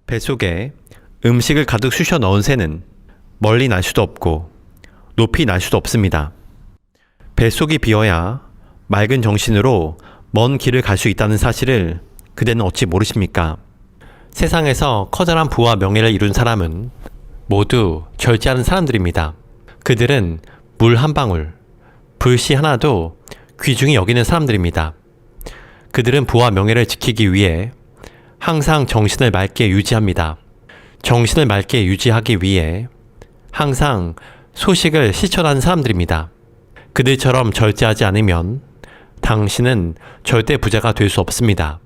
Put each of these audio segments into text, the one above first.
뱃속에 음식을 가득 쑤셔 넣은 새는 멀리 날 수도 없고 높이 날 수도 없습니다. 뱃속이 비어야 맑은 정신으로 먼 길을 갈 수 있다는 사실을 그대는 어찌 모르십니까? 세상에서 커다란 부와 명예를 이룬 사람은 모두 절제하는 사람들입니다. 그들은 물 한 방울, 불씨 하나도 귀중히 여기는 사람들입니다. 그들은 부와 명예를 지키기 위해 항상 정신을 맑게 유지합니다. 정신을 맑게 유지하기 위해 항상 소식을 실천하는 사람들입니다. 그들처럼 절제하지 않으면 당신은 절대 부자가 될 수 없습니다.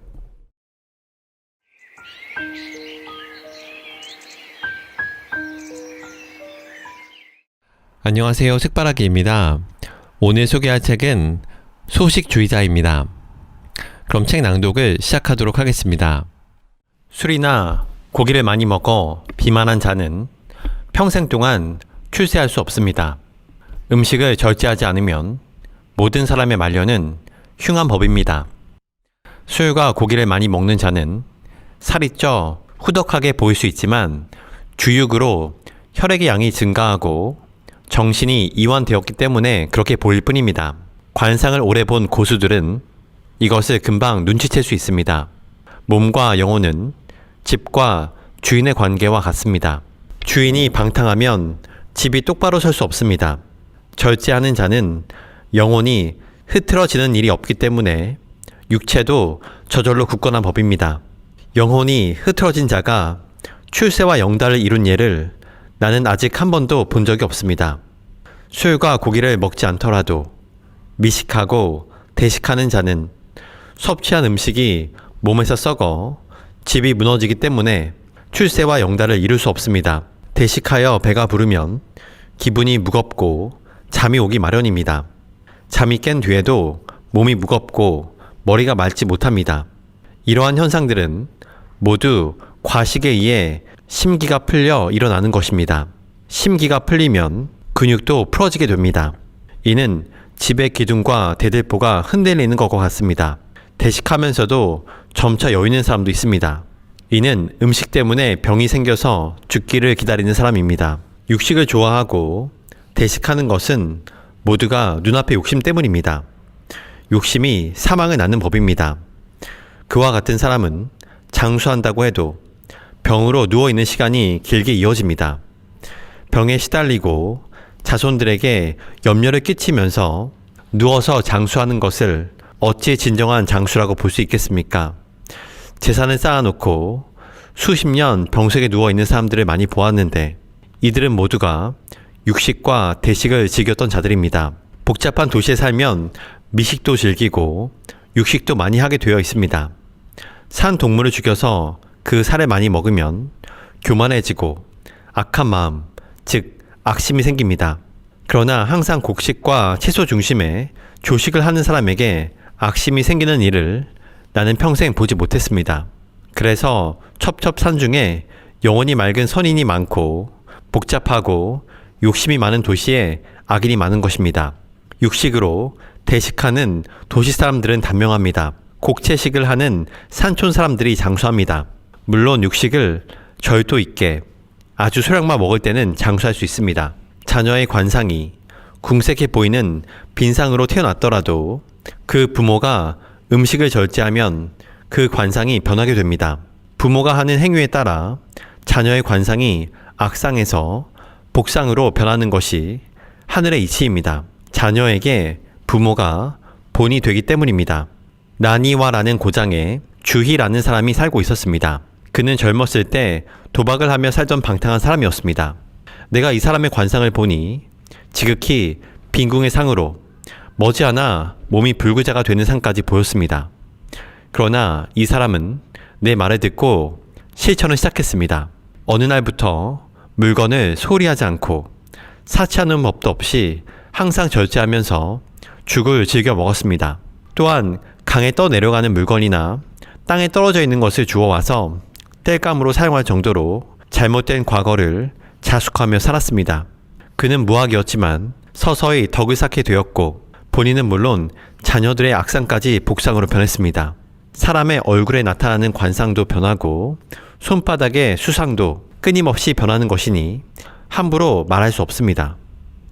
안녕하세요. 책바라기입니다. 오늘 소개할 책은 소식주의자입니다. 그럼 책 낭독을 시작하도록 하겠습니다. 술이나 고기를 많이 먹어 비만한 자는 평생 동안 출세할 수 없습니다. 음식을 절제하지 않으면 모든 사람의 말년은 흉한 법입니다. 술과 고기를 많이 먹는 자는 살이 쪄 후덕하게 보일 수 있지만 주육으로 혈액의 양이 증가하고 정신이 이완되었기 때문에 그렇게 보일 뿐입니다. 관상을 오래 본 고수들은 이것을 금방 눈치챌 수 있습니다. 몸과 영혼은 집과 주인의 관계와 같습니다. 주인이 방탕하면 집이 똑바로 설 수 없습니다. 절제하는 자는 영혼이 흐트러지는 일이 없기 때문에 육체도 저절로 굳건한 법입니다. 영혼이 흐트러진 자가 출세와 영달을 이룬 예를 나는 아직 한 번도 본 적이 없습니다. 술과 고기를 먹지 않더라도 미식하고 대식하는 자는 섭취한 음식이 몸에서 썩어 집이 무너지기 때문에 출세와 영달을 이룰 수 없습니다. 대식하여 배가 부르면 기분이 무겁고 잠이 오기 마련입니다. 잠이 깬 뒤에도 몸이 무겁고 머리가 맑지 못합니다. 이러한 현상들은 모두 과식에 의해 심기가 풀려 일어나는 것입니다. 심기가 풀리면 근육도 풀어지게 됩니다. 이는 집의 기둥과 대들보가 흔들리는 것과 같습니다. 대식하면서도 점차 여유있는 사람도 있습니다. 이는 음식 때문에 병이 생겨서 죽기를 기다리는 사람입니다. 육식을 좋아하고 대식하는 것은 모두가 눈앞의 욕심 때문입니다. 욕심이 사망을 낳는 법입니다. 그와 같은 사람은 장수한다고 해도 병으로 누워있는 시간이 길게 이어집니다. 병에 시달리고 자손들에게 염려를 끼치면서 누워서 장수하는 것을 어찌 진정한 장수라고 볼 수 있겠습니까? 재산을 쌓아놓고 수십 년 병석에 누워있는 사람들을 많이 보았는데 이들은 모두가 육식과 대식을 즐겼던 자들입니다. 복잡한 도시에 살면 미식도 즐기고 육식도 많이 하게 되어 있습니다. 산 동물을 죽여서 그 살을 많이 먹으면 교만해지고 악한 마음, 즉 악심이 생깁니다. 그러나 항상 곡식과 채소 중심의 조식을 하는 사람에게 악심이 생기는 일을 나는 평생 보지 못했습니다. 그래서 첩첩산 중에 영혼이 맑은 선인이 많고 복잡하고 욕심이 많은 도시에 악인이 많은 것입니다. 육식으로 대식하는 도시 사람들은 단명합니다. 곡채식을 하는 산촌 사람들이 장수합니다. 물론 육식을 절도 있게 아주 소량만 먹을 때는 장수할 수 있습니다. 자녀의 관상이 궁색해 보이는 빈상으로 태어났더라도 그 부모가 음식을 절제하면 그 관상이 변하게 됩니다. 부모가 하는 행위에 따라 자녀의 관상이 악상에서 복상으로 변하는 것이 하늘의 이치입니다. 자녀에게 부모가 본이 되기 때문입니다. 나니와라는 고장에 주희라는 사람이 살고 있었습니다. 그는 젊었을 때 도박을 하며 살던 방탕한 사람이었습니다. 내가 이 사람의 관상을 보니 지극히 빈궁의 상으로 머지않아 몸이 불구자가 되는 상까지 보였습니다. 그러나 이 사람은 내 말을 듣고 실천을 시작했습니다. 어느 날부터 물건을 소홀히 하지 않고 사치하는 법도 없이 항상 절제하면서 죽을 즐겨 먹었습니다. 또한 강에 떠내려가는 물건이나 땅에 떨어져 있는 것을 주워와서 땔감으로 사용할 정도로 잘못된 과거를 자숙하며 살았습니다. 그는 무학이었지만 서서히 덕을 쌓게 되었고 본인은 물론 자녀들의 악상까지 복상으로 변했습니다. 사람의 얼굴에 나타나는 관상도 변하고 손바닥의 수상도 끊임없이 변하는 것이니 함부로 말할 수 없습니다.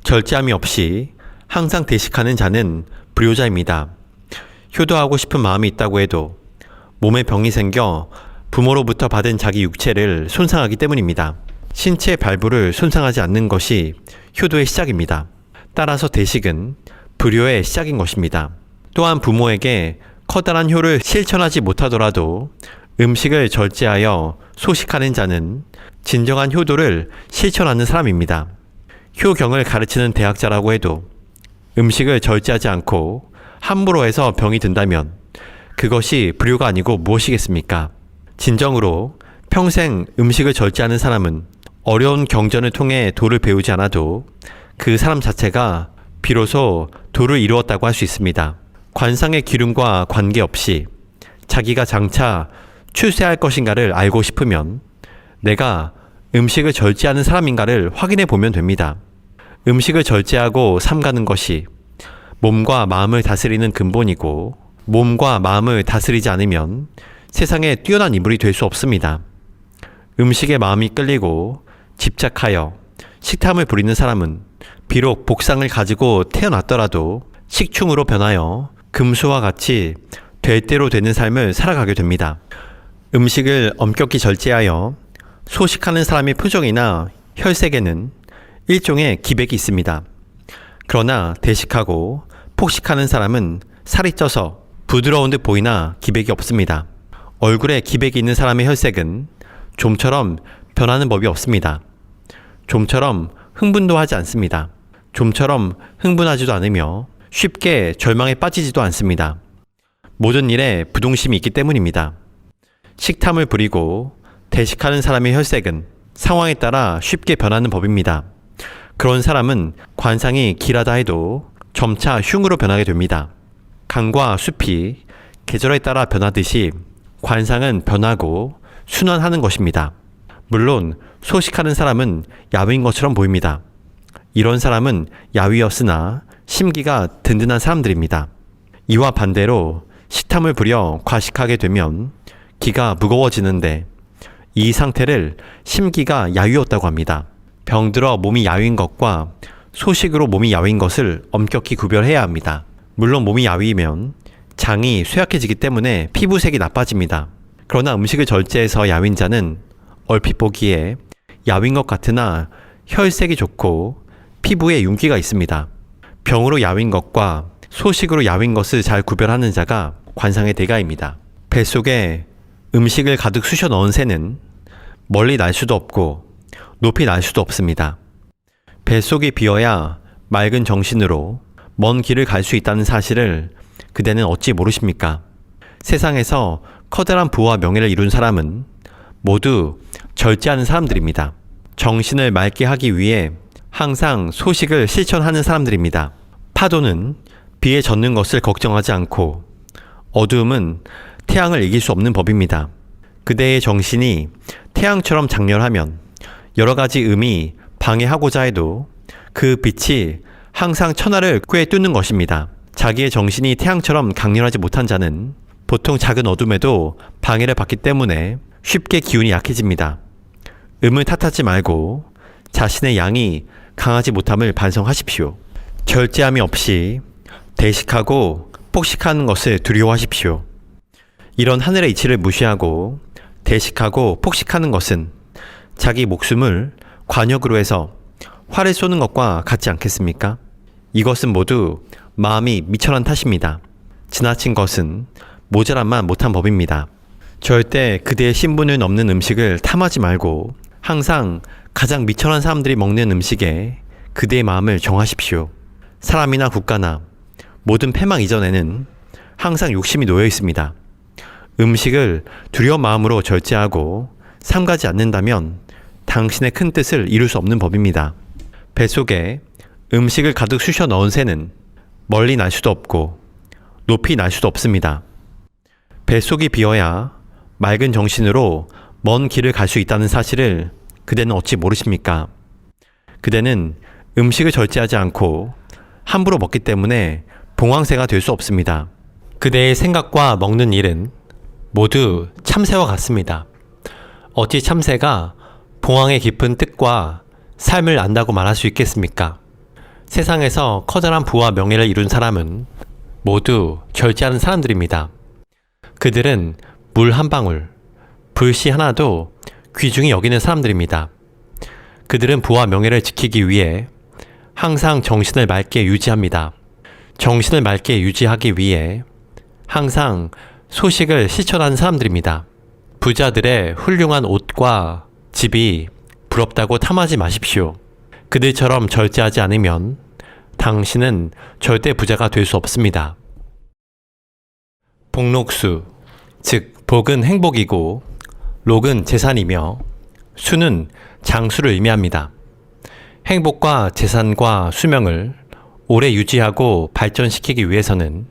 절제함이 없이 항상 대식하는 자는 불효자입니다. 효도하고 싶은 마음이 있다고 해도 몸에 병이 생겨 부모로부터 받은 자기 육체를 손상하기 때문입니다. 신체 발부를 손상하지 않는 것이 효도의 시작입니다. 따라서 대식은 불효의 시작인 것입니다. 또한 부모에게 커다란 효를 실천하지 못하더라도 음식을 절제하여 소식하는 자는 진정한 효도를 실천하는 사람입니다. 효경을 가르치는 대학자라고 해도 음식을 절제하지 않고 함부로 해서 병이 든다면 그것이 불효가 아니고 무엇이겠습니까? 진정으로 평생 음식을 절제하는 사람은 어려운 경전을 통해 도를 배우지 않아도 그 사람 자체가 비로소 도를 이루었다고 할 수 있습니다. 관상의 기름과 관계없이 자기가 장차 출세할 것인가를 알고 싶으면 내가 음식을 절제하는 사람인가를 확인해 보면 됩니다. 음식을 절제하고 삼가는 것이 몸과 마음을 다스리는 근본이고 몸과 마음을 다스리지 않으면 세상에 뛰어난 인물이 될 수 없습니다. 음식에 마음이 끌리고 집착하여 식탐을 부리는 사람은 비록 복상을 가지고 태어났더라도 식충으로 변하여 금수와 같이 될 대로 되는 삶을 살아가게 됩니다. 음식을 엄격히 절제하여 소식하는 사람의 표정이나 혈색에는 일종의 기백이 있습니다. 그러나 대식하고 폭식하는 사람은 살이 쪄서 부드러운 듯 보이나 기백이 없습니다. 얼굴에 기백이 있는 사람의 혈색은 좀처럼 변하는 법이 없습니다. 좀처럼 흥분도 하지 않습니다. 좀처럼 흥분하지도 않으며 쉽게 절망에 빠지지도 않습니다. 모든 일에 부동심이 있기 때문입니다. 식탐을 부리고 대식하는 사람의 혈색은 상황에 따라 쉽게 변하는 법입니다. 그런 사람은 관상이 길하다 해도 점차 흉으로 변하게 됩니다. 강과 숲이 계절에 따라 변하듯이 관상은 변하고 순환하는 것입니다. 물론 소식하는 사람은 야위인 것처럼 보입니다. 이런 사람은 야위였으나 심기가 든든한 사람들입니다. 이와 반대로 식탐을 부려 과식하게 되면 기가 무거워지는데 이 상태를 심기가 야위였다고 합니다. 병들어 몸이 야위인 것과 소식으로 몸이 야위인 것을 엄격히 구별해야 합니다. 물론 몸이 야위이면 장이 쇠약해지기 때문에 피부색이 나빠집니다. 그러나 음식을 절제해서 야위인 자는 얼핏 보기에 야위인 것 같으나 혈색이 좋고 피부에 윤기가 있습니다. 병으로 야위인 것과 소식으로 야위인 것을 잘 구별하는 자가 관상의 대가입니다. 뱃속에 음식을 가득 쑤셔 넣은 새는 멀리 날 수도 없고 높이 날 수도 없습니다. 뱃속이 비어야 맑은 정신으로 먼 길을 갈 수 있다는 사실을 그대는 어찌 모르십니까? 세상에서 커다란 부와 명예를 이룬 사람은 모두 절제하는 사람들입니다. 정신을 맑게 하기 위해 항상 소식을 실천하는 사람들입니다. 파도는 비에 젖는 것을 걱정하지 않고 어두움은 태양을 이길 수 없는 법입니다. 그대의 정신이 태양처럼 장렬하면 여러 가지 음이 방해하고자 해도 그 빛이 항상 천하를 꿰 뚫는 것입니다. 자기의 정신이 태양처럼 강렬하지 못한 자는 보통 작은 어둠에도 방해를 받기 때문에 쉽게 기운이 약해집니다. 음을 탓하지 말고 자신의 양이 강하지 못함을 반성하십시오. 절제함이 없이 대식하고 폭식하는 것을 두려워하십시오. 이런 하늘의 이치를 무시하고 대식하고 폭식하는 것은 자기 목숨을 관역으로 해서 활을 쏘는 것과 같지 않겠습니까? 이것은 모두 마음이 미천한 탓입니다. 지나친 것은 모자란만 못한 법입니다. 절대 그대의 신분을 넘는 음식을 탐하지 말고 항상 가장 미천한 사람들이 먹는 음식에 그대의 마음을 정하십시오. 사람이나 국가나 모든 패망 이전에는 항상 욕심이 놓여 있습니다. 음식을 두려운 마음으로 절제하고 삼가지 않는다면 당신의 큰 뜻을 이룰 수 없는 법입니다. 뱃속에 음식을 가득 쑤셔 넣은 새는 멀리 날 수도 없고 높이 날 수도 없습니다. 뱃속이 비어야 맑은 정신으로 먼 길을 갈 수 있다는 사실을 그대는 어찌 모르십니까? 그대는 음식을 절제하지 않고 함부로 먹기 때문에 봉황새가 될 수 없습니다. 그대의 생각과 먹는 일은 모두 참새와 같습니다. 어찌 참새가 봉황의 깊은 뜻과 삶을 안다고 말할 수 있겠습니까? 세상에서 커다란 부와 명예를 이룬 사람은 모두 절제하는 사람들입니다. 그들은 물 한 방울, 불씨 하나도 귀중히 여기는 사람들입니다. 그들은 부와 명예를 지키기 위해 항상 정신을 맑게 유지합니다. 정신을 맑게 유지하기 위해 항상 소식을 실천하는 사람들입니다. 부자들의 훌륭한 옷과 집이 부럽다고 탐하지 마십시오. 그들처럼 절제하지 않으면 당신은 절대 부자가 될 수 없습니다. 복록수, 즉 복은 행복이고 록은 재산이며 수는 장수를 의미합니다. 행복과 재산과 수명을 오래 유지하고 발전시키기 위해서는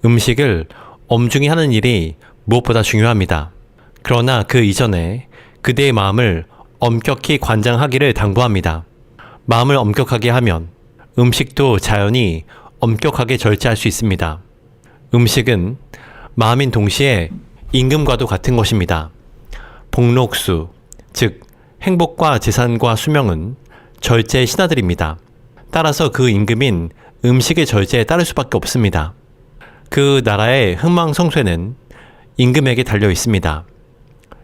음식을 엄중히 하는 일이 무엇보다 중요합니다. 그러나 그 이전에 그대의 마음을 엄격히 관장하기를 당부합니다. 마음을 엄격하게 하면 음식도 자연히 엄격하게 절제할 수 있습니다. 음식은 마음인 동시에 임금과도 같은 것입니다. 복록수, 즉 행복과 재산과 수명은 절제의 신하들입니다. 따라서 그 임금인 음식의 절제에 따를 수밖에 없습니다. 그 나라의 흥망성쇠는 임금에게 달려 있습니다.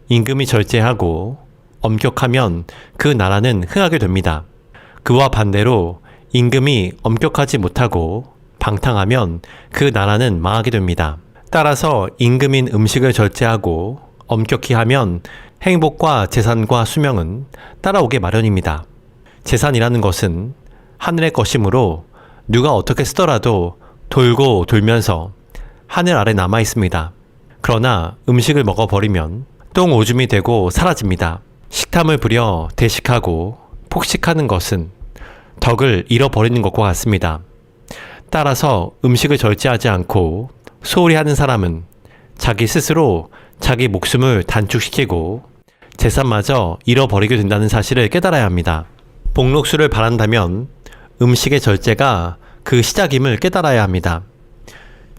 임금이 절제하고 엄격하면 그 나라는 흥하게 됩니다. 그와 반대로 임금이 엄격하지 못하고 방탕하면 그 나라는 망하게 됩니다. 따라서 임금인 음식을 절제하고 엄격히 하면 행복과 재산과 수명은 따라오게 마련입니다. 재산이라는 것은 하늘의 것이므로 누가 어떻게 쓰더라도 돌고 돌면서 하늘 아래 남아 있습니다. 그러나 음식을 먹어버리면 똥 오줌이 되고 사라집니다. 식탐을 부려 대식하고 폭식하는 것은 덕을 잃어버리는 것과 같습니다. 따라서 음식을 절제하지 않고 소홀히 하는 사람은 자기 스스로 자기 목숨을 단축시키고 재산마저 잃어버리게 된다는 사실을 깨달아야 합니다. 복록수를 바란다면 음식의 절제가 그 시작임을 깨달아야 합니다.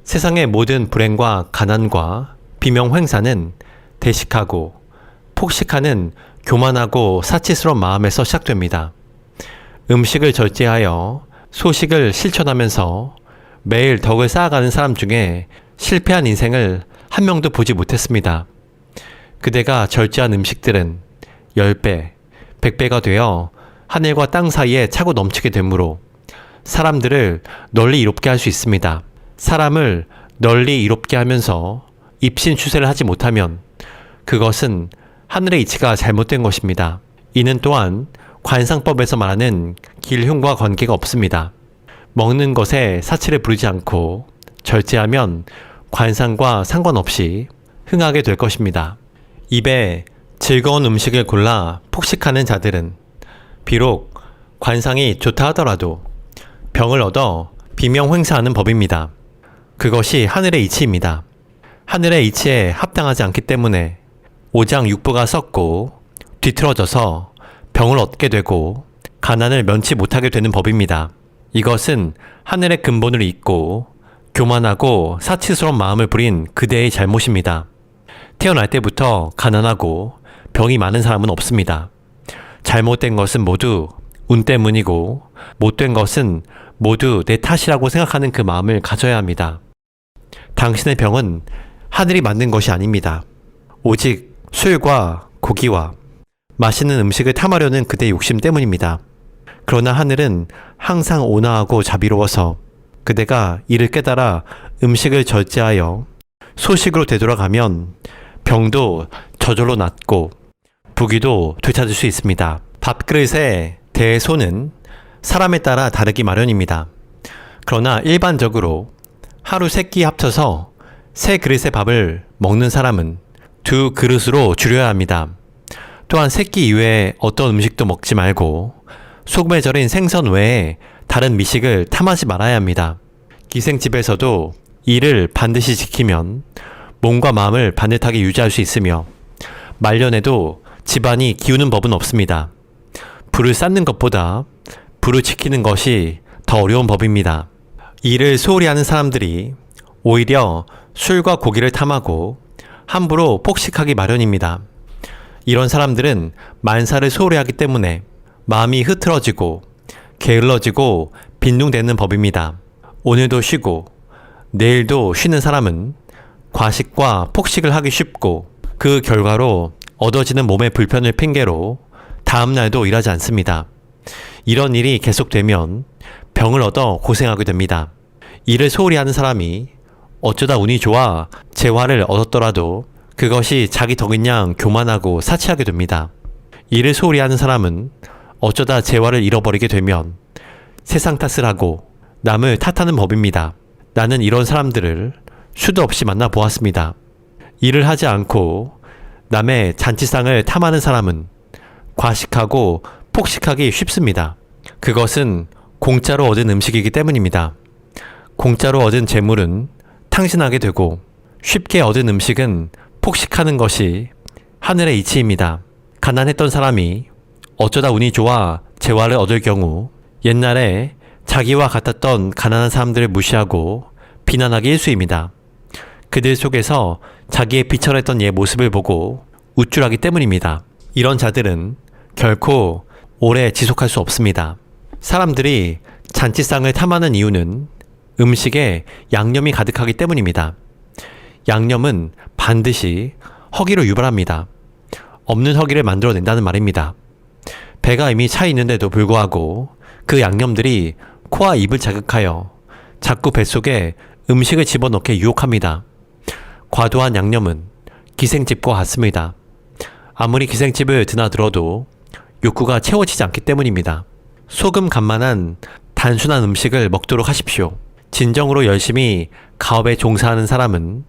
세상의 모든 불행과 가난과 비명횡사는 대식하고 폭식하는 교만하고 사치스러운 마음에서 시작됩니다. 음식을 절제하여 소식을 실천하면서 매일 덕을 쌓아가는 사람 중에 실패한 인생을 한 명도 보지 못했습니다. 그대가 절제한 음식들은 10배, 100배가 되어 하늘과 땅 사이에 차고 넘치게 되므로 사람들을 널리 이롭게 할 수 있습니다. 사람을 널리 이롭게 하면서 입신 추세를 하지 못하면 그것은 하늘의 이치가 잘못된 것입니다. 이는 또한 관상법에서 말하는 길흉과 관계가 없습니다. 먹는 것에 사치를 부리지 않고 절제하면 관상과 상관없이 흥하게 될 것입니다. 입에 즐거운 음식을 골라 폭식하는 자들은 비록 관상이 좋다 하더라도 병을 얻어 비명횡사하는 법입니다. 그것이 하늘의 이치입니다. 하늘의 이치에 합당하지 않기 때문에 오장육부가 썩고 뒤틀어져서 병을 얻게 되고 가난을 면치 못하게 되는 법입니다. 이것은 하늘의 근본을 잊고 교만하고 사치스러운 마음을 부린 그대의 잘못입니다. 태어날 때부터 가난하고 병이 많은 사람은 없습니다. 잘못된 것은 모두 운 때문이고 못된 것은 모두 내 탓이라고 생각하는 그 마음을 가져야 합니다. 당신의 병은 하늘이 만든 것이 아닙니다. 오직 술과 고기와 맛있는 음식을 탐하려는 그대의 욕심 때문입니다. 그러나 하늘은 항상 온화하고 자비로워서 그대가 이를 깨달아 음식을 절제하여 소식으로 되돌아가면 병도 저절로 낫고 부귀도 되찾을 수 있습니다. 밥그릇의 대소는 사람에 따라 다르기 마련입니다. 그러나 일반적으로 하루 3끼 합쳐서 3그릇의 밥을 먹는 사람은 2그릇으로 줄여야 합니다. 또한 3끼 이외에 어떤 음식도 먹지 말고 소금에 절인 생선 외에 다른 미식을 탐하지 말아야 합니다. 기생집에서도 이를 반드시 지키면 몸과 마음을 반듯하게 유지할 수 있으며 말년에도 집안이 기우는 법은 없습니다. 불을 쌓는 것보다 불을 지키는 것이 더 어려운 법입니다. 이를 소홀히 하는 사람들이 오히려 술과 고기를 탐하고 함부로 폭식하기 마련입니다. 이런 사람들은 만사를 소홀히 하기 때문에 마음이 흐트러지고 게을러지고 빈둥대는 법입니다. 오늘도 쉬고 내일도 쉬는 사람은 과식과 폭식을 하기 쉽고 그 결과로 얻어지는 몸의 불편을 핑계로 다음날도 일하지 않습니다. 이런 일이 계속되면 병을 얻어 고생하게 됩니다. 일을 소홀히 하는 사람이 어쩌다 운이 좋아 재화를 얻었더라도 그것이 자기 덕인 양 교만하고 사치하게 됩니다. 일을 소홀히 하는 사람은 어쩌다 재화를 잃어버리게 되면 세상 탓을 하고 남을 탓하는 법입니다. 나는 이런 사람들을 수도 없이 만나 보았습니다. 일을 하지 않고 남의 잔치상을 탐하는 사람은 과식하고 폭식하기 쉽습니다. 그것은 공짜로 얻은 음식이기 때문입니다. 공짜로 얻은 재물은 탕진하게 되고 쉽게 얻은 음식은 폭식하는 것이 하늘의 이치입니다. 가난했던 사람이 어쩌다 운이 좋아 재화를 얻을 경우 옛날에 자기와 같았던 가난한 사람들을 무시하고 비난하기 일쑤입니다. 그들 속에서 자기의 비천했던 옛 모습을 보고 우쭐하기 때문입니다. 이런 자들은 결코 오래 지속할 수 없습니다. 사람들이 잔치상을 탐하는 이유는 음식에 양념이 가득하기 때문입니다. 양념은 반드시 허기로 유발합니다. 없는 허기를 만들어낸다는 말입니다. 배가 이미 차 있는데도 불구하고 그 양념들이 코와 입을 자극하여 자꾸 뱃속에 음식을 집어넣게 유혹합니다. 과도한 양념은 기생집과 같습니다. 아무리 기생집을 드나들어도 욕구가 채워지지 않기 때문입니다. 소금 간만한 단순한 음식을 먹도록 하십시오. 진정으로 열심히 가업에 종사하는 사람은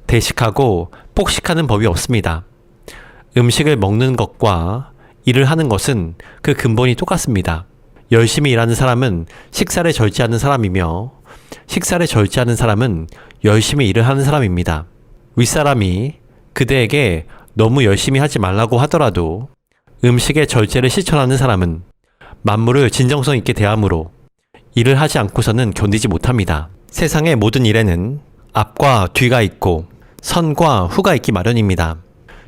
대식하고 폭식하는 법이 없습니다. 음식을 먹는 것과 일을 하는 것은 그 근본이 똑같습니다. 열심히 일하는 사람은 식사를 절제하는 사람이며 식사를 절제하는 사람은 열심히 일을 하는 사람입니다. 윗사람이 그대에게 너무 열심히 하지 말라고 하더라도 음식의 절제를 실천하는 사람은 만물을 진정성 있게 대하므로 일을 하지 않고서는 견디지 못합니다. 세상의 모든 일에는 앞과 뒤가 있고 선과 후가 있기 마련입니다.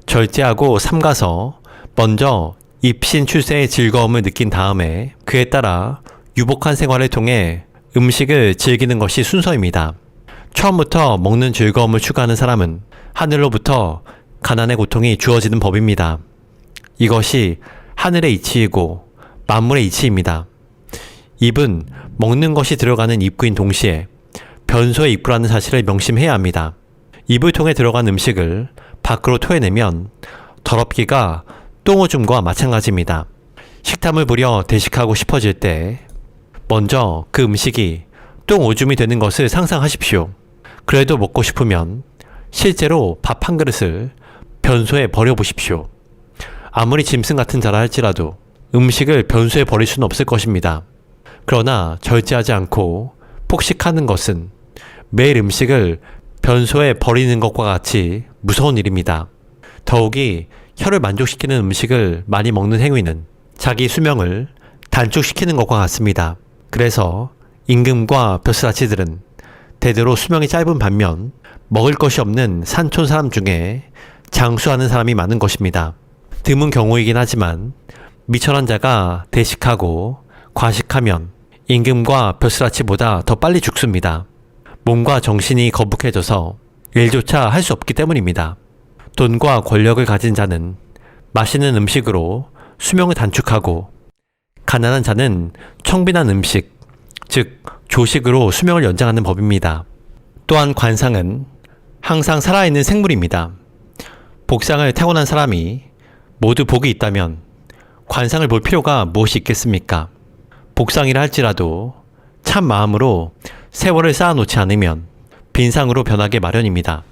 절제하고 삼가서 먼저 입신출세의 즐거움을 느낀 다음에 그에 따라 유복한 생활을 통해 음식을 즐기는 것이 순서입니다. 처음부터 먹는 즐거움을 추구하는 사람은 하늘로부터 가난의 고통이 주어지는 법입니다. 이것이 하늘의 이치이고 만물의 이치입니다. 입은 먹는 것이 들어가는 입구인 동시에 변소의 입구라는 사실을 명심해야 합니다. 입을 통해 들어간 음식을 밖으로 토해내면 더럽기가 똥오줌과 마찬가지입니다. 식탐을 부려 대식하고 싶어질 때 먼저 그 음식이 똥오줌이 되는 것을 상상하십시오. 그래도 먹고 싶으면 실제로 밥 한 그릇을 변소에 버려보십시오. 아무리 짐승 같은 자라 할지라도 음식을 변소에 버릴 수는 없을 것입니다. 그러나 절제하지 않고 폭식하는 것은 매일 음식을 변소에 버리는 것과 같이 무서운 일입니다. 더욱이 혀를 만족시키는 음식을 많이 먹는 행위는 자기 수명을 단축시키는 것과 같습니다. 그래서 임금과 벼슬아치들은 대대로 수명이 짧은 반면 먹을 것이 없는 산촌 사람 중에 장수하는 사람이 많은 것입니다. 드문 경우이긴 하지만 미천한 자가 대식하고 과식하면 임금과 벼슬아치보다 더 빨리 죽습니다. 몸과 정신이 거북해져서 일조차 할 수 없기 때문입니다. 돈과 권력을 가진 자는 맛있는 음식으로 수명을 단축하고 가난한 자는 청빈한 음식, 즉 조식으로 수명을 연장하는 법입니다. 또한 관상은 항상 살아있는 생물입니다. 복상을 타고난 사람이 모두 복이 있다면 관상을 볼 필요가 무엇이 있겠습니까? 복상이라 할지라도 참 마음으로 세월을 쌓아놓지 않으면 빈상으로 변하게 마련입니다.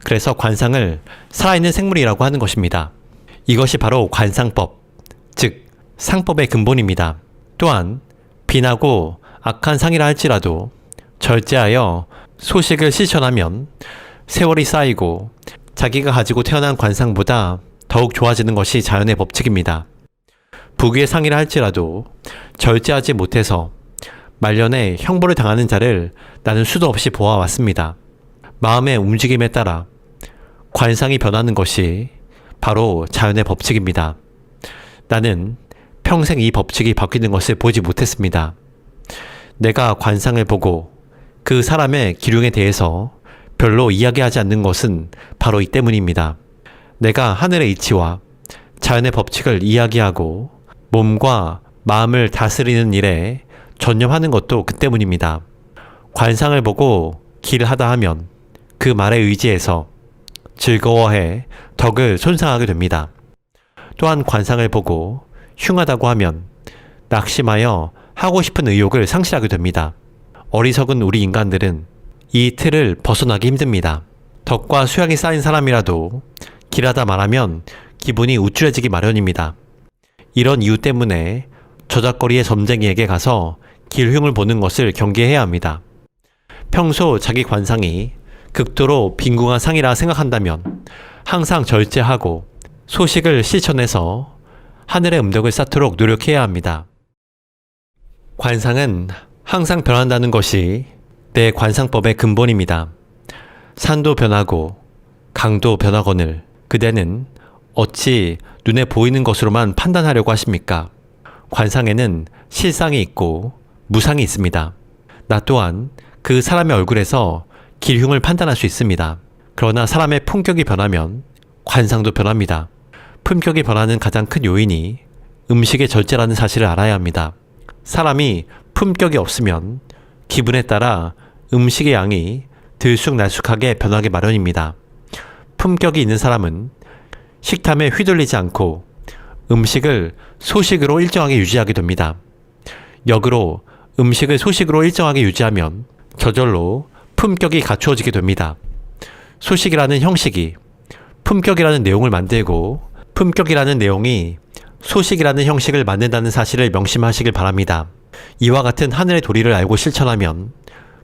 그래서 관상을 살아있는 생물이라고 하는 것입니다. 이것이 바로 관상법, 즉 상법의 근본입니다. 또한 빈하고 악한 상이라 할지라도 절제하여 소식을 실천하면 세월이 쌓이고 자기가 가지고 태어난 관상보다 더욱 좋아지는 것이 자연의 법칙입니다. 부귀의 상이라 할지라도 절제하지 못해서 말년에 형벌을 당하는 자를 나는 수도 없이 보아왔습니다. 마음의 움직임에 따라 관상이 변하는 것이 바로 자연의 법칙입니다. 나는 평생 이 법칙이 바뀌는 것을 보지 못했습니다. 내가 관상을 보고 그 사람의 기륭에 대해서 별로 이야기하지 않는 것은 바로 이 때문입니다. 내가 하늘의 이치와 자연의 법칙을 이야기하고 몸과 마음을 다스리는 일에 전념하는 것도 그 때문입니다. 관상을 보고 길을 하다 하면 그 말에 의지해서 즐거워해 덕을 손상하게 됩니다. 또한 관상을 보고 흉하다고 하면 낙심하여 하고 싶은 의욕을 상실하게 됩니다. 어리석은 우리 인간들은 이 틀을 벗어나기 힘듭니다. 덕과 수양이 쌓인 사람이라도 길하다 말하면 기분이 우쭐해지기 마련입니다. 이런 이유 때문에 저작거리의 점쟁이에게 가서 길흉을 보는 것을 경계해야 합니다. 평소 자기 관상이 극도로 빈궁한 상이라 생각한다면 항상 절제하고 소식을 실천해서 하늘의 음덕을 쌓도록 노력해야 합니다. 관상은 항상 변한다는 것이 내 관상법의 근본입니다. 산도 변하고 강도 변하거늘 그대는 어찌 눈에 보이는 것으로만 판단하려고 하십니까? 관상에는 실상이 있고 무상이 있습니다. 나 또한 그 사람의 얼굴에서 길흉을 판단할 수 있습니다. 그러나 사람의 품격이 변하면 관상도 변합니다. 품격이 변하는 가장 큰 요인이 음식의 절제라는 사실을 알아야 합니다. 사람이 품격이 없으면 기분에 따라 음식의 양이 들쑥날쑥하게 변하기 마련입니다. 품격이 있는 사람은 식탐에 휘둘리지 않고 음식을 소식으로 일정하게 유지하게 됩니다. 역으로 음식을 소식으로 일정하게 유지하면 저절로 품격이 갖추어지게 됩니다. 소식이라는 형식이 품격이라는 내용을 만들고 품격이라는 내용이 소식이라는 형식을 만든다는 사실을 명심하시길 바랍니다. 이와 같은 하늘의 도리를 알고 실천하면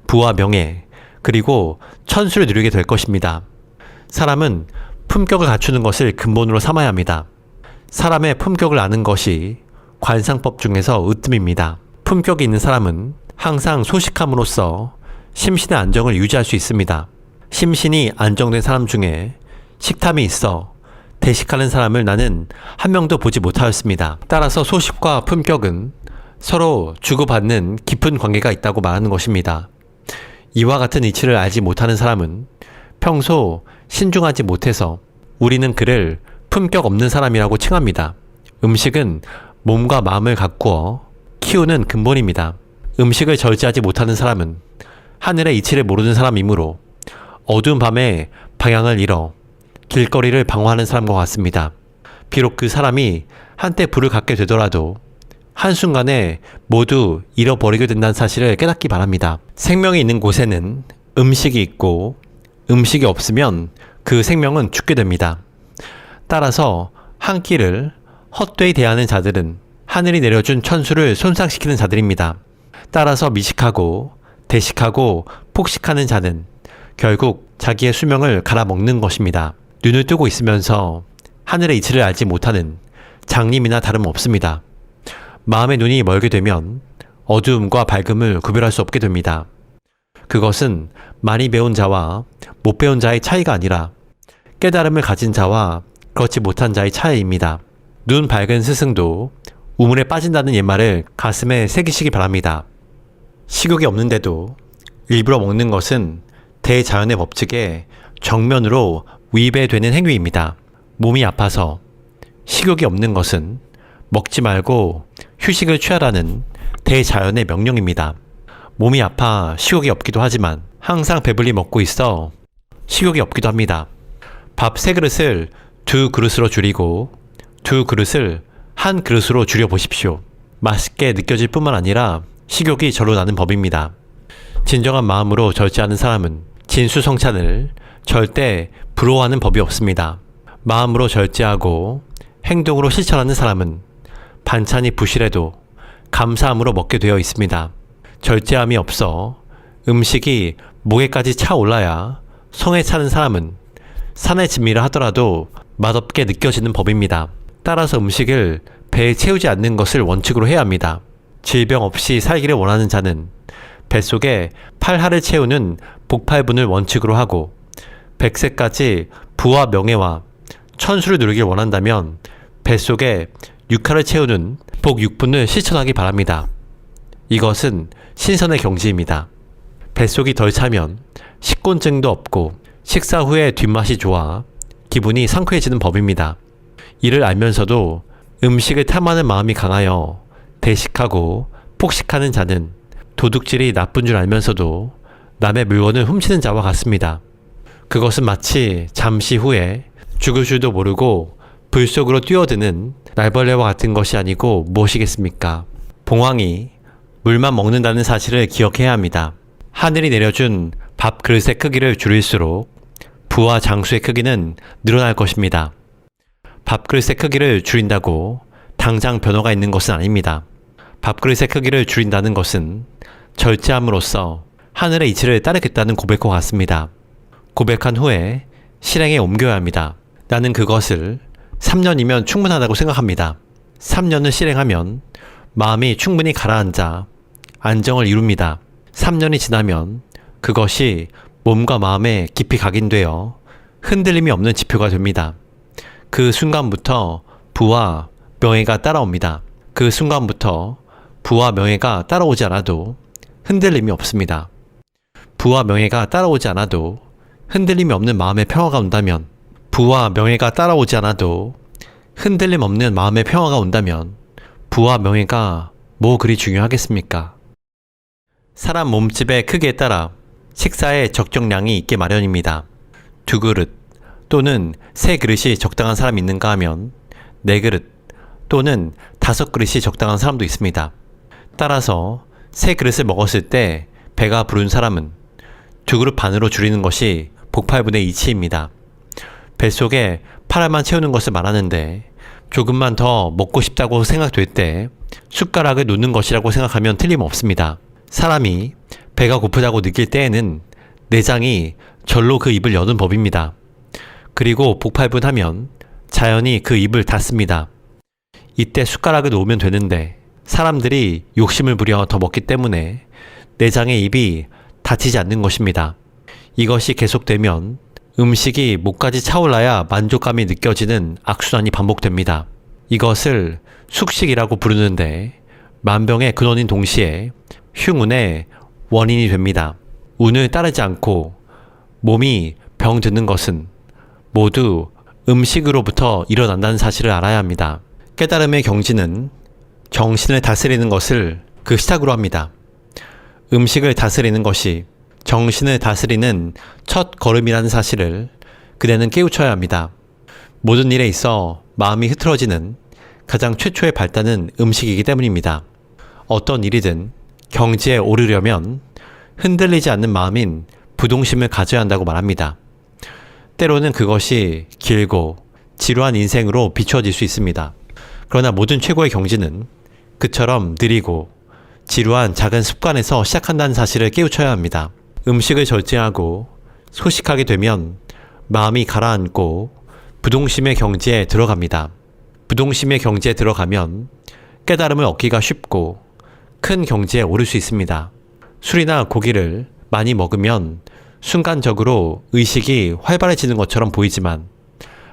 부와 명예 그리고 천수를 누리게 될 것입니다. 사람은 품격을 갖추는 것을 근본으로 삼아야 합니다. 사람의 품격을 아는 것이 관상법 중에서 으뜸입니다. 품격이 있는 사람은 항상 소식함으로써 심신의 안정을 유지할 수 있습니다. 심신이 안정된 사람 중에 식탐이 있어 대식하는 사람을 나는 한 명도 보지 못하였습니다. 따라서 소식과 품격은 서로 주고받는 깊은 관계가 있다고 말하는 것입니다. 이와 같은 이치를 알지 못하는 사람은 평소 신중하지 못해서 우리는 그를 품격 없는 사람이라고 칭합니다. 음식은 몸과 마음을 가꾸어 키우는 근본입니다. 음식을 절제하지 못하는 사람은 하늘의 이치를 모르는 사람이므로 어두운 밤에 방향을 잃어 길거리를 방황하는 사람과 같습니다. 비록 그 사람이 한때 불을 갖게 되더라도 한순간에 모두 잃어버리게 된다는 사실을 깨닫기 바랍니다. 생명이 있는 곳에는 음식이 있고 음식이 없으면 그 생명은 죽게 됩니다. 따라서 한 끼를 헛되이 대하는 자들은 하늘이 내려준 천수를 손상시키는 자들입니다. 따라서 미식하고 대식하고 폭식하는 자는 결국 자기의 수명을 갈아먹는 것입니다. 눈을 뜨고 있으면서 하늘의 이치를 알지 못하는 장님이나 다름없습니다. 마음의 눈이 멀게 되면 어두움과 밝음을 구별할 수 없게 됩니다. 그것은 많이 배운 자와 못 배운 자의 차이가 아니라 깨달음을 가진 자와 그렇지 못한 자의 차이입니다. 눈 밝은 스승도 우물에 빠진다는 옛말을 가슴에 새기시기 바랍니다. 식욕이 없는데도 일부러 먹는 것은 대자연의 법칙에 정면으로 위배되는 행위입니다. 몸이 아파서 식욕이 없는 것은 먹지 말고 휴식을 취하라는 대자연의 명령입니다. 몸이 아파 식욕이 없기도 하지만 항상 배불리 먹고 있어 식욕이 없기도 합니다. 밥 3그릇을 2그릇으로 줄이고 2그릇을 1그릇으로 줄여보십시오. 맛있게 느껴질 뿐만 아니라 식욕이 절로 나는 법입니다. 진정한 마음으로 절제하는 사람은 진수성찬을 절대 부러워하는 법이 없습니다. 마음으로 절제하고 행동으로 실천하는 사람은 반찬이 부실해도 감사함으로 먹게 되어 있습니다. 절제함이 없어 음식이 목에까지 차올라야 성에 차는 사람은 산의 진미를 하더라도 맛없게 느껴지는 법입니다. 따라서 음식을 배에 채우지 않는 것을 원칙으로 해야 합니다. 질병 없이 살기를 원하는 자는 뱃속에 8할을 채우는 복팔분을 원칙으로 하고 100세까지 부와 명예와 천수를 누리길 원한다면 뱃속에 육칼을 채우는 복 6분을 실천하기 바랍니다. 이것은 신선의 경지입니다. 뱃속이 덜 차면 식곤증도 없고 식사 후에 뒷맛이 좋아 기분이 상쾌해지는 법입니다. 이를 알면서도 음식을 탐하는 마음이 강하여 대식하고 폭식하는 자는 도둑질이 나쁜 줄 알면서도 남의 물건을 훔치는 자와 같습니다. 그것은 마치 잠시 후에 죽을 줄도 모르고 불 속으로 뛰어드는 날벌레와 같은 것이 아니고 무엇이겠습니까? 봉황이 물만 먹는다는 사실을 기억해야 합니다. 하늘이 내려준 밥 그릇의 크기를 줄일수록 부와 장수의 크기는 늘어날 것입니다. 밥그릇의 크기를 줄인다고 당장 변화가 있는 것은 아닙니다. 밥그릇의 크기를 줄인다는 것은 절제함으로써 하늘의 이치를 따르겠다는 고백과 같습니다. 고백한 후에 실행에 옮겨야 합니다. 나는 그것을 3년이면 충분하다고 생각합니다. 3년을 실행하면 마음이 충분히 가라앉아 안정을 이룹니다. 3년이 지나면 그것이 몸과 마음에 깊이 각인되어 흔들림이 없는 지표가 됩니다. 그 순간부터 부와 명예가 따라옵니다. 그 순간부터 부와 명예가 따라오지 않아도 흔들림이 없습니다. 부와 명예가 따라오지 않아도 흔들림이 없는 마음의 평화가 온다면, 부와 명예가 따라오지 않아도 흔들림 없는 마음의 평화가 온다면 부와 명예가 뭐 그리 중요하겠습니까? 사람 몸집의 크기에 따라 식사에 적정량이 있게 마련입니다. 2그릇 또는 3그릇이 적당한 사람이 있는가 하면 4그릇 또는 5그릇이 적당한 사람도 있습니다. 따라서 3그릇을 먹었을 때 배가 부른 사람은 2그릇 반으로 줄이는 것이 복팔분의 이치입니다. 뱃속에 8알만 채우는 것을 말하는데 조금만 더 먹고 싶다고 생각될 때 숟가락을 놓는 것이라고 생각하면 틀림없습니다. 사람이 배가 고프다고 느낄 때에는 내장이 절로 그 입을 여는 법입니다. 그리고 복팔분하면 자연히 그 입을 닫습니다. 이때 숟가락을 놓으면 되는데 사람들이 욕심을 부려 더 먹기 때문에 내장의 입이 닫히지 않는 것입니다. 이것이 계속되면 음식이 목까지 차올라야 만족감이 느껴지는 악순환이 반복됩니다. 이것을 숙식이라고 부르는데 만병의 근원인 동시에 흉운의 원인이 됩니다. 운을 따르지 않고 몸이 병드는 것은 모두 음식으로부터 일어난다는 사실을 알아야 합니다. 깨달음의 경지는 정신을 다스리는 것을 그 시작으로 합니다. 음식을 다스리는 것이 정신을 다스리는 첫 걸음이라는 사실을 그대는 깨우쳐야 합니다. 모든 일에 있어 마음이 흐트러지는 가장 최초의 발단은 음식이기 때문입니다. 어떤 일이든 경지에 오르려면 흔들리지 않는 마음인 부동심을 가져야 한다고 말합니다. 때로는 그것이 길고 지루한 인생으로 비춰질 수 있습니다. 그러나 모든 최고의 경지는 그처럼 느리고 지루한 작은 습관에서 시작한다는 사실을 깨우쳐야 합니다. 음식을 절제하고 소식하게 되면 마음이 가라앉고 부동심의 경지에 들어갑니다. 부동심의 경지에 들어가면 깨달음을 얻기가 쉽고 큰 경지에 오를 수 있습니다. 술이나 고기를 많이 먹으면 순간적으로 의식이 활발해지는 것처럼 보이지만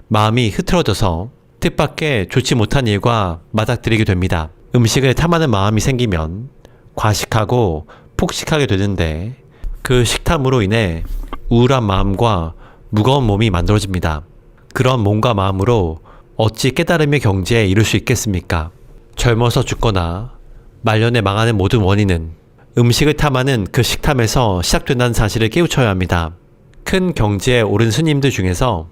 마음이 흐트러져서 뜻밖의 좋지 못한 일과 맞닥뜨리게 됩니다. 음식을 탐하는 마음이 생기면 과식하고 폭식하게 되는데 그 식탐으로 인해 우울한 마음과 무거운 몸이 만들어집니다. 그런 몸과 마음으로 어찌 깨달음의 경지에 이를 수 있겠습니까? 젊어서 죽거나 말년에 망하는 모든 원인은 음식을 탐하는 그 식탐에서 시작된다는 사실을 깨우쳐야 합니다. 큰 경지에 오른 스님들 중에서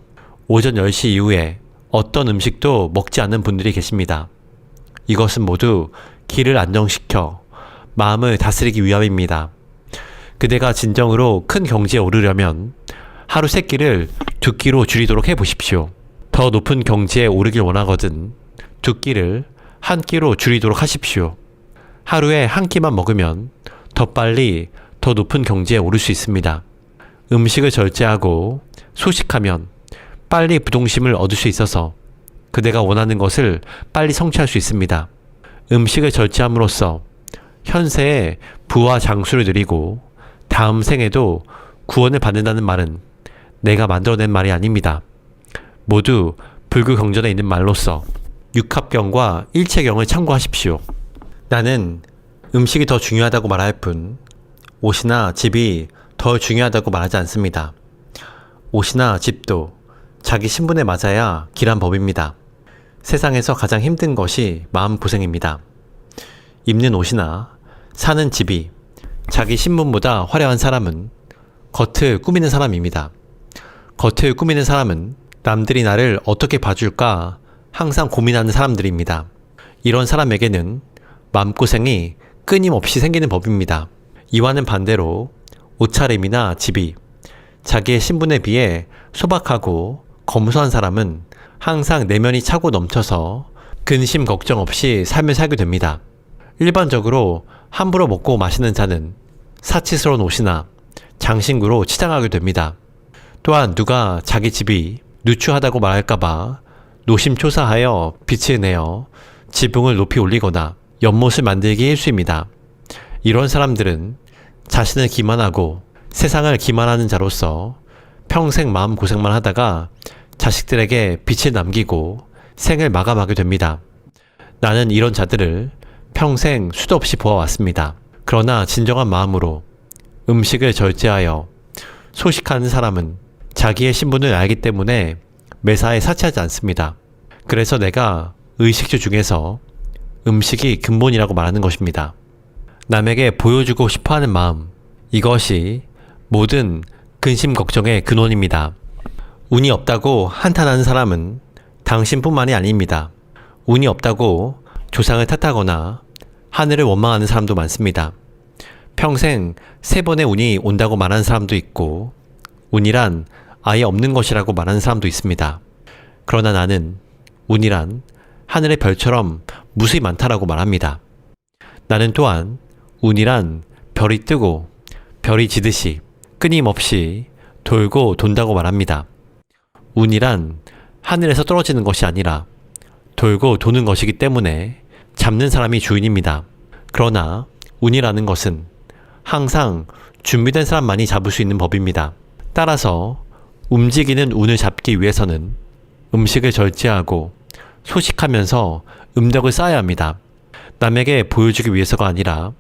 오전 10시 이후에 어떤 음식도 먹지 않는 분들이 계십니다. 이것은 모두 기를 안정시켜 마음을 다스리기 위함입니다. 그대가 진정으로 큰 경지에 오르려면 하루 3끼를 2끼로 줄이도록 해보십시오. 더 높은 경지에 오르길 원하거든 2끼를 1끼로 줄이도록 하십시오. 하루에 1끼만 먹으면 더 빨리 더 높은 경지에 오를 수 있습니다. 음식을 절제하고 소식하면 빨리 부동심을 얻을 수 있어서 그대가 원하는 것을 빨리 성취할 수 있습니다. 음식을 절제함으로써 현세에 부와 장수를 누리고 다음 생에도 구원을 받는다는 말은 내가 만들어낸 말이 아닙니다. 모두 불교경전에 있는 말로써 육합경과 일체경을 참고하십시오. 나는 음식이 더 중요하다고 말할 뿐 옷이나 집이 더 중요하다고 말하지 않습니다. 옷이나 집도 자기 신분에 맞아야 길한 법입니다. 세상에서 가장 힘든 것이 마음고생입니다. 입는 옷이나 사는 집이 자기 신분보다 화려한 사람은 겉을 꾸미는 사람입니다. 겉을 꾸미는 사람은 남들이 나를 어떻게 봐줄까 항상 고민하는 사람들입니다. 이런 사람에게는 마음고생이 끊임없이 생기는 법입니다. 이와는 반대로 옷차림이나 집이 자기의 신분에 비해 소박하고 검소한 사람은 항상 내면이 차고 넘쳐서 근심 걱정 없이 삶을 살게 됩니다. 일반적으로 함부로 먹고 마시는 자는 사치스러운 옷이나 장신구로 치장하게 됩니다. 또한 누가 자기 집이 누추하다고 말할까봐 노심초사하여 빛을 내어 지붕을 높이 올리거나 연못을 만들기 일쑤입니다. 이런 사람들은 자신을 기만하고 세상을 기만하는 자로서 평생 마음고생만 하다가 자식들에게 빛을 남기고 생을 마감하게 됩니다. 나는 이런 자들을 평생 수도 없이 보아왔습니다. 그러나 진정한 마음으로 음식을 절제하여 소식하는 사람은 자기의 신분을 알기 때문에 매사에 사치하지 않습니다. 그래서 내가 의식주 중에서 음식이 근본이라고 말하는 것입니다. 남에게 보여주고 싶어하는 마음, 이것이 모든 근심 걱정의 근원입니다. 운이 없다고 한탄하는 사람은 당신뿐만이 아닙니다. 운이 없다고 조상을 탓하거나 하늘을 원망하는 사람도 많습니다. 평생 3번의 운이 온다고 말하는 사람도 있고 운이란 아예 없는 것이라고 말하는 사람도 있습니다. 그러나 나는 운이란 하늘의 별처럼 무수히 많다라고 말합니다. 나는 또한 운이란 별이 뜨고 별이 지듯이 끊임없이 돌고 돈다고 말합니다. 운이란 하늘에서 떨어지는 것이 아니라 돌고 도는 것이기 때문에 잡는 사람이 주인입니다. 그러나 운이라는 것은 항상 준비된 사람만이 잡을 수 있는 법입니다. 따라서 움직이는 운을 잡기 위해서는 음식을 절제하고 소식하면서 음덕을 쌓아야 합니다. 남에게 보여주기 위해서가 아니라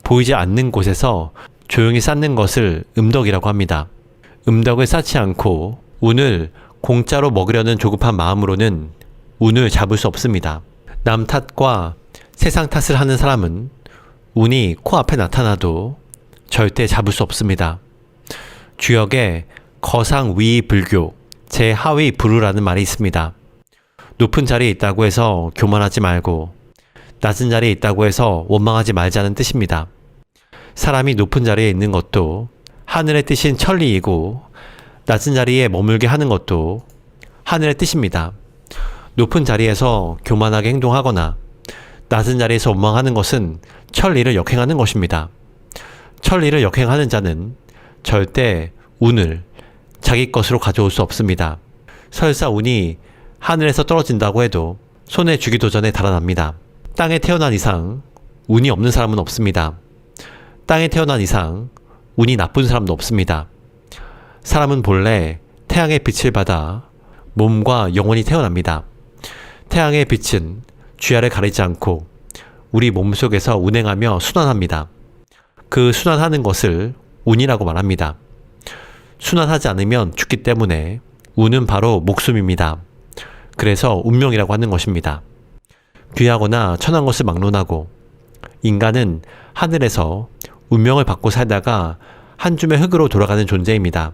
보이지 않는 곳에서 조용히 쌓는 것을 음덕이라고 합니다. 음덕을 쌓지 않고 운을 공짜로 먹으려는 조급한 마음으로는 운을 잡을 수 없습니다. 남 탓과 세상 탓을 하는 사람은 운이 코앞에 나타나도 절대 잡을 수 없습니다. 주역에 거상위불교, 제하위불우라는 말이 있습니다. 높은 자리에 있다고 해서 교만하지 말고 낮은 자리에 있다고 해서 원망하지 말자는 뜻입니다. 사람이 높은 자리에 있는 것도 하늘의 뜻인 천리이고 낮은 자리에 머물게 하는 것도 하늘의 뜻입니다. 높은 자리에서 교만하게 행동하거나 낮은 자리에서 원망하는 것은 천리를 역행하는 것입니다. 천리를 역행하는 자는 절대 운을 자기 것으로 가져올 수 없습니다. 설사 운이 하늘에서 떨어진다고 해도 손에 쥐기도 전에 달아납니다. 땅에 태어난 이상 운이 없는 사람은 없습니다. 땅에 태어난 이상 운이 나쁜 사람도 없습니다. 사람은 본래 태양의 빛을 받아 몸과 영혼이 태어납니다. 태양의 빛은 주야를 가리지 않고 우리 몸속에서 운행하며 순환합니다. 그 순환하는 것을 운이라고 말합니다. 순환하지 않으면 죽기 때문에 운은 바로 목숨입니다. 그래서 운명이라고 하는 것입니다. 귀하거나 천한 것을 막론하고 인간은 하늘에서 운명을 받고 살다가 한 줌의 흙으로 돌아가는 존재입니다.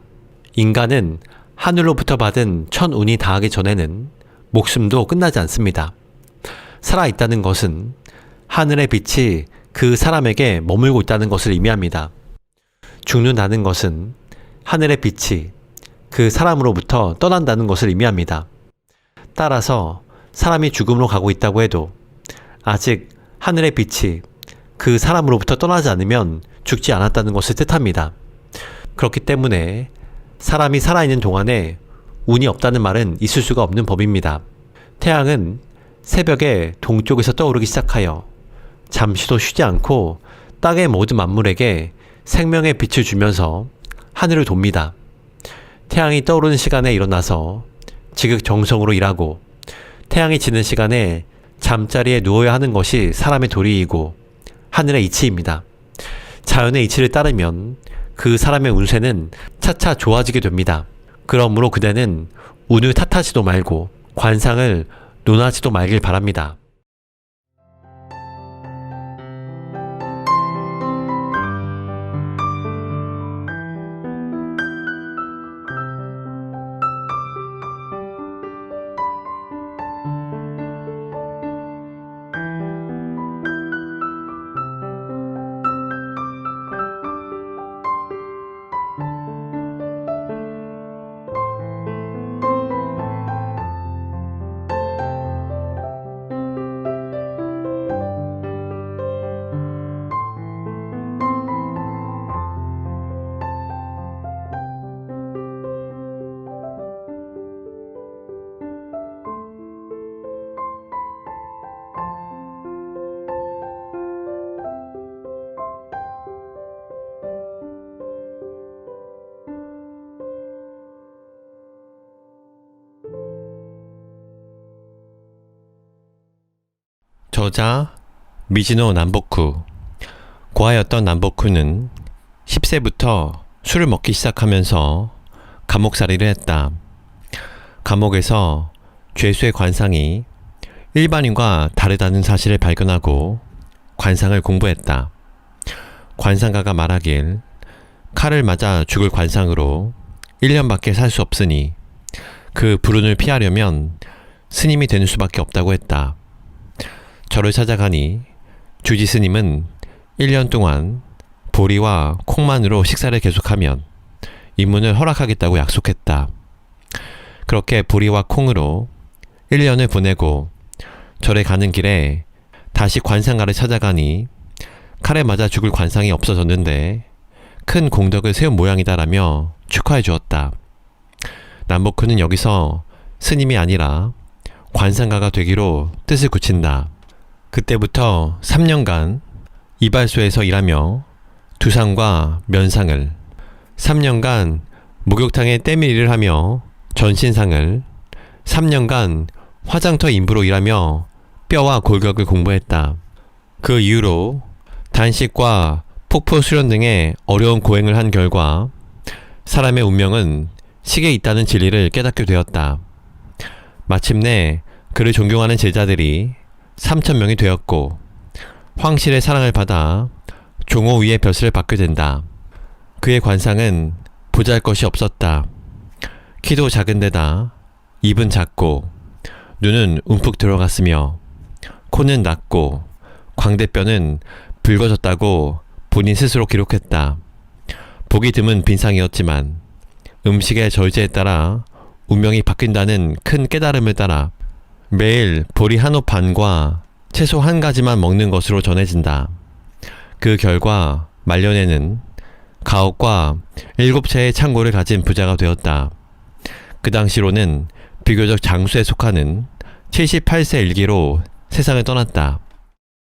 인간은 하늘로부터 받은 천운이 닿기 전에는 목숨도 끝나지 않습니다. 살아있다는 것은 하늘의 빛이 그 사람에게 머물고 있다는 것을 의미합니다. 죽는다는 것은 하늘의 빛이 그 사람으로부터 떠난다는 것을 의미합니다. 따라서 사람이 죽음으로 가고 있다고 해도 아직 하늘의 빛이 그 사람으로부터 떠나지 않으면 죽지 않았다는 것을 뜻합니다. 그렇기 때문에 사람이 살아있는 동안에 운이 없다는 말은 있을 수가 없는 법입니다. 태양은 새벽에 동쪽에서 떠오르기 시작하여 잠시도 쉬지 않고 땅의 모든 만물에게 생명의 빛을 주면서 하늘을 돕니다. 태양이 떠오르는 시간에 일어나서 지극정성으로 일하고 태양이 지는 시간에 잠자리에 누워야 하는 것이 사람의 도리이고 하늘의 이치입니다. 자연의 이치를 따르면 그 사람의 운세는 차차 좋아지게 됩니다. 그러므로 그대는 운을 탓하지도 말고 관상을 논하지도 말길 바랍니다. 저자 미즈노 남보쿠. 고아였던 남보쿠는 10세부터 술을 먹기 시작하면서 감옥살이를 했다. 감옥에서 죄수의 관상이 일반인과 다르다는 사실을 발견하고 관상을 공부했다. 관상가가 말하길 칼을 맞아 죽을 관상으로 1년밖에 살 수 없으니 그 불운을 피하려면 스님이 되는 수밖에 없다고 했다. 절을 찾아가니 주지 스님은 1년 동안 보리와 콩만으로 식사를 계속하면 입문을 허락하겠다고 약속했다. 그렇게 보리와 콩으로 1년을 보내고 절에 가는 길에 다시 관상가를 찾아가니 칼에 맞아 죽을 관상이 없어졌는데 큰 공덕을 세운 모양이다라며 축하해 주었다. 남보쿠는 여기서 스님이 아니라 관상가가 되기로 뜻을 굳힌다. 그때부터 3년간 이발소에서 일하며 두상과 면상을, 3년간 목욕탕에 때밀이를 하며 전신상을, 3년간 화장터 인부로 일하며 뼈와 골격을 공부했다. 그 이후로 단식과 폭포 수련 등의 어려운 고행을 한 결과 사람의 운명은 식에 있다는 진리를 깨닫게 되었다. 마침내 그를 존경하는 제자들이 3,000명이 되었고 황실의 사랑을 받아 종호 위의 벼슬을 받게 된다. 그의 관상은 보잘것이 없었다. 키도 작은 데다 입은 작고 눈은 움푹 들어갔으며 코는 낮고 광대뼈는 붉어졌다고 본인 스스로 기록했다. 보기 드문 빈상이었지만 음식의 절제에 따라 운명이 바뀐다는 큰 깨달음을 따라 매일 보리 한 옷 반과 채소 한 가지만 먹는 것으로 전해진다. 그 결과 말년에는 가옥과 7채의 창고를 가진 부자가 되었다. 그 당시로는 비교적 장수에 속하는 78세 일기로 세상을 떠났다.